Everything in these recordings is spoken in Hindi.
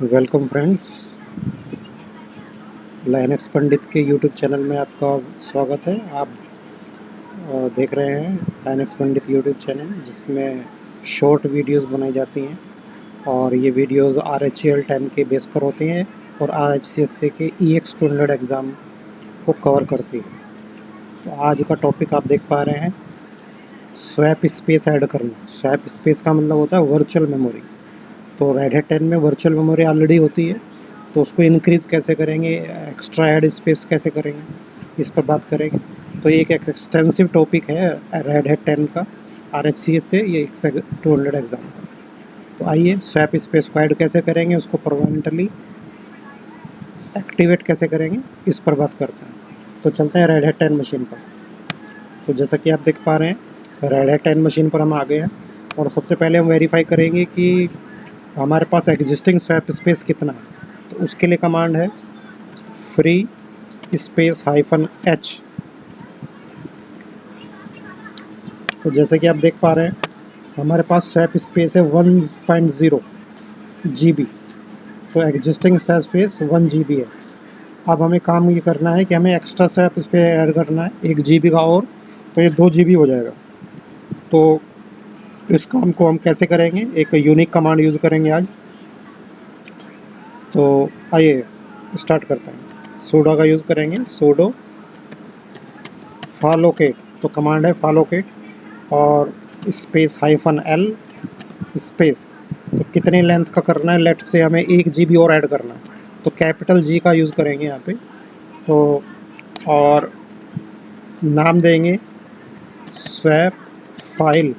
वेलकम फ्रेंड्स, लाइनेक्स पंडित के यूट्यूब चैनल में आपका स्वागत है। आप देख रहे हैं लाइनेक्स पंडित यूट्यूब चैनल, जिसमें शॉर्ट वीडियोस बनाई जाती हैं और ये वीडियोस RHCL 10 के बेस पर होती हैं और RHCSA के EX200 एग्ज़ाम को कवर करती है। तो आज का टॉपिक आप देख पा रहे हैं, स्वैप स्पेस ऐड करना। स्वैप स्पेस का मतलब होता है वर्चुअल मेमोरी। तो रेड हैट 10 में वर्चुअल मेमोरी ऑलरेडी होती है, तो उसको इंक्रीज़ कैसे करेंगे, एक्स्ट्रा ऐड स्पेस कैसे करेंगे, इस पर बात करेंगे। तो ये एक एक्सटेंसिव टॉपिक है रेड हैट 10 का, RHCS से ये 200 एग्ज़ाम का। तो आइए स्वैप स्पेस को ऐड कैसे करेंगे, उसको परमानेंटली एक्टिवेट कैसे करेंगे, इस पर बात करते हैं। तो चलते हैं रेड हैट 10 मशीन पर। तो जैसा कि आप देख पा रहे हैं, रेड हैट 10 मशीन पर हम आ गए हैं और सबसे पहले हम वेरीफाई करेंगे कि हमारे पास एग्जिस्टिंग स्वैप स्पेस कितना है। तो उसके लिए कमांड है फ्री स्पेस -h। तो जैसे कि आप देख पा रहे हैं, हमारे पास स्वैप स्पेस है 1.0 GB। तो एग्जिस्टिंग स्वैप स्पेस 1 GB है। अब हमें काम ये करना है कि हमें एक्स्ट्रा स्वैप स्पेस ऐड करना है 1 GB का, और तो ये 2 GB हो जाएगा। तो इस काम को हम कैसे करेंगे, एक यूनिक कमांड यूज़ करेंगे आज। तो आइए स्टार्ट करते हैं। सूडो का यूज़ करेंगे, सूडो फॉलोकेट। तो कमांड है फॉलोकेट और स्पेस -l स्पेस। तो कितने लेंथ का करना है, लेट से हमें 1 GB और ऐड करना है, तो कैपिटल G का यूज़ करेंगे यहाँ पे। तो और नाम देंगे स्वैप फाइल।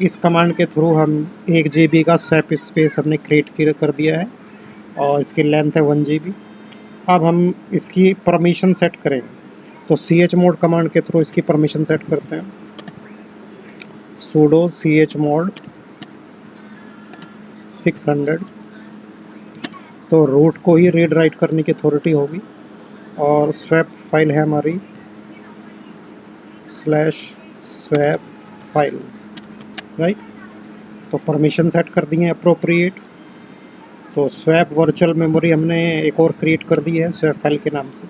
इस कमांड के थ्रू हम 1 GB का स्वैप स्पेस हमने क्रिएट कर दिया है और इसकी लेंथ है 1 GB। अब हम इसकी परमिशन सेट करेंगे। तो chmod कमांड के थ्रू इसकी परमिशन सेट करते हैं। sudo chmod 600। तो रूट को ही रीड राइट करने की अथॉरिटी होगी और स्वैप फाइल है हमारी /swap फाइल, राइट। तो परमिशन सेट कर दी है अप्रोप्रिएट। तो स्वैप वर्चुअल मेमोरी हमने एक और क्रिएट कर दी है स्वैप फाइल के नाम से।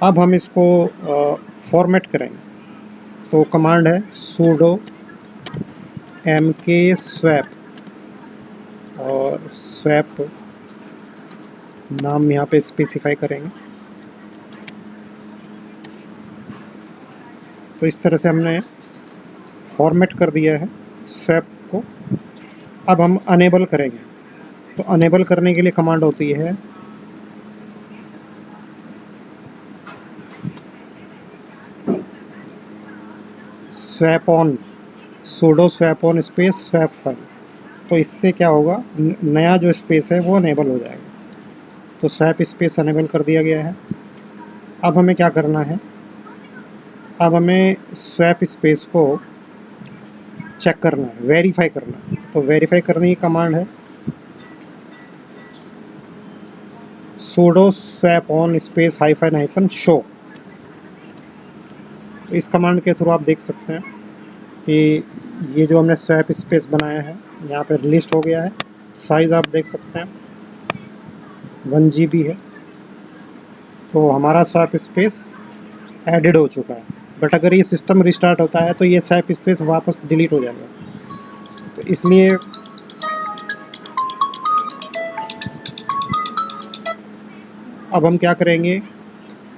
अब हम इसको फॉर्मेट करेंगे। तो कमांड है sudo mkswap और स्वैप नाम यहाँ पे स्पेसिफाई करेंगे। तो इस तरह से हमने फॉर्मेट कर दिया है स्वैप को। अब हम अनेबल करेंगे। तो अनेबल करने के लिए कमांड होती है swap on, sudo swap on space swap file. तो इससे क्या होगा, नया जो स्पेस है वो अनेबल हो जाएगा। तो स्वैप स्पेस अनेबल कर दिया गया है। अब हमें क्या करना है, अब हमें स्वैप स्पेस को चेक करना है, वेरीफाई करना है। तो वेरीफाई करने की कमांड है sudo swap on space -show। तो इस कमांड के थ्रू आप देख सकते हैं कि ये जो हमने स्वैप स्पेस बनाया है यहाँ पे लिस्ट हो गया है। साइज़ आप देख सकते हैं 1 GB है। तो हमारा स्वैप स्पेस एडिड हो चुका है। बट अगर ये सिस्टम रिस्टार्ट होता है तो ये स्वैप स्पेस वापस डिलीट हो जाएगा। तो इसलिए अब हम क्या करेंगे,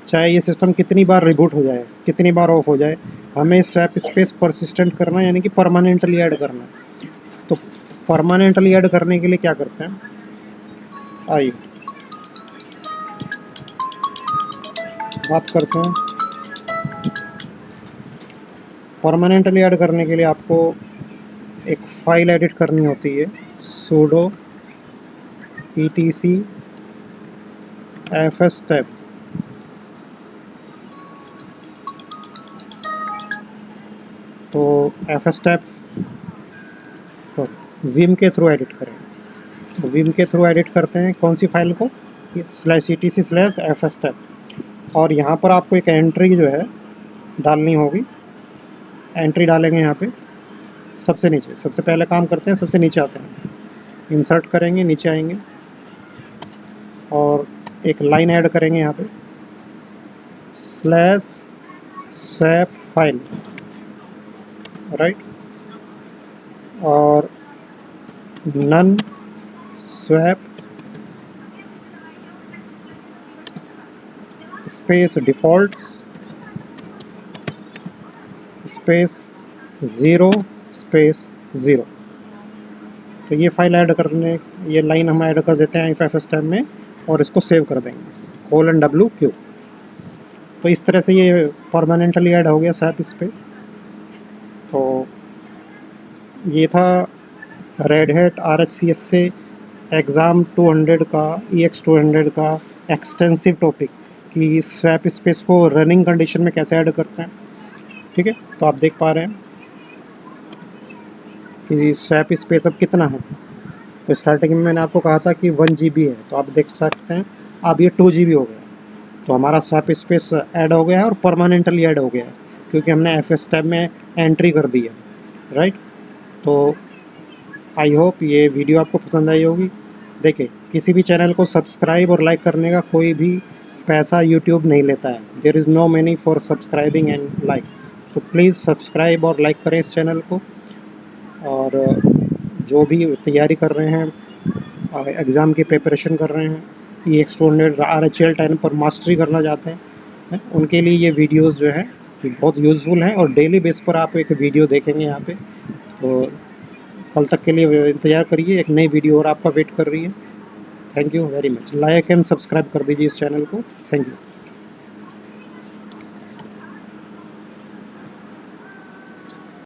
चाहे ये सिस्टम कितनी बार रिबूट हो जाए, कितनी बार ऑफ हो जाए, हमें स्वैप स्पेस परसिस्टेंट करना है, यानी कि परमानेंटली ऐड करना है। तो परमानेंटली ऐड करने के लिए क्या करते हैं, आइए बात करते हैं। परमानेंटली ऐड करने के लिए आपको एक फाइल एडिट करनी होती है, sudo etc fstab। तो fstab तो विम के थ्रू एडिट करें। तो विम के थ्रू एडिट करते हैं कौन सी फाइल को, /etc/fstab। और यहाँ पर आपको एक एंट्री जो है डालनी होगी। एंट्री डालेंगे यहाँ पे सबसे नीचे, सबसे पहले काम करते हैं, सबसे नीचे आते हैं। इंसर्ट करेंगे, नीचे आएंगे और एक लाइन ऐड करेंगे यहाँ पे, स्लैश स्वैप फाइल, राइट, और none swap space defaults space 0 space 0। तो ये फाइल ऐड करने, ये लाइन हम ऐड कर देते हैं IFFS टैब में और इसको सेव कर देंगे :WQ। तो इस तरह से ये परमानेंटली ऐड हो गया स्वैप स्पेस। तो ये था रेड हैट RHCS से एग्ज़ाम 200 का EX200 का एक्सटेंसिव टॉपिक कि स्वैप स्पेस को रनिंग कंडीशन में कैसे ऐड करते हैं। ठीक है, तो आप देख पा रहे हैं कि स्वैप स्पेस अब कितना है। तो स्टार्टिंग में मैंने आपको कहा था कि 1 GB है, तो आप देख सकते हैं अब ये 2 GB हो गया। तो हमारा स्वैप स्पेस ऐड हो गया है और परमानेंटली ऐड हो गया है क्योंकि हमने FS टैब में एंट्री कर दी है, राइट। तो आई होप ये वीडियो आपको पसंद आई होगी। देखिए, किसी भी चैनल को सब्सक्राइब और लाइक करने का कोई भी पैसा यूट्यूब नहीं लेता है। There is no money for subscribing and like. तो प्लीज़ सब्सक्राइब और लाइक करें इस चैनल को। और जो भी तैयारी कर रहे हैं, एग्ज़ाम की प्रिपरेशन कर रहे हैं, EX200 RHL 10 पर मास्टरी करना चाहते हैं, उनके लिए ये वीडियोस जो है बहुत यूज़फुल हैं और डेली बेस पर आप एक वीडियो देखेंगे यहाँ पे। तो कल तक के लिए इंतज़ार करिए, एक नई वीडियो और आपका वेट कर रही है। Thank you very much. Like and subscribe कर दीजिए इस चैनल को। Thank you.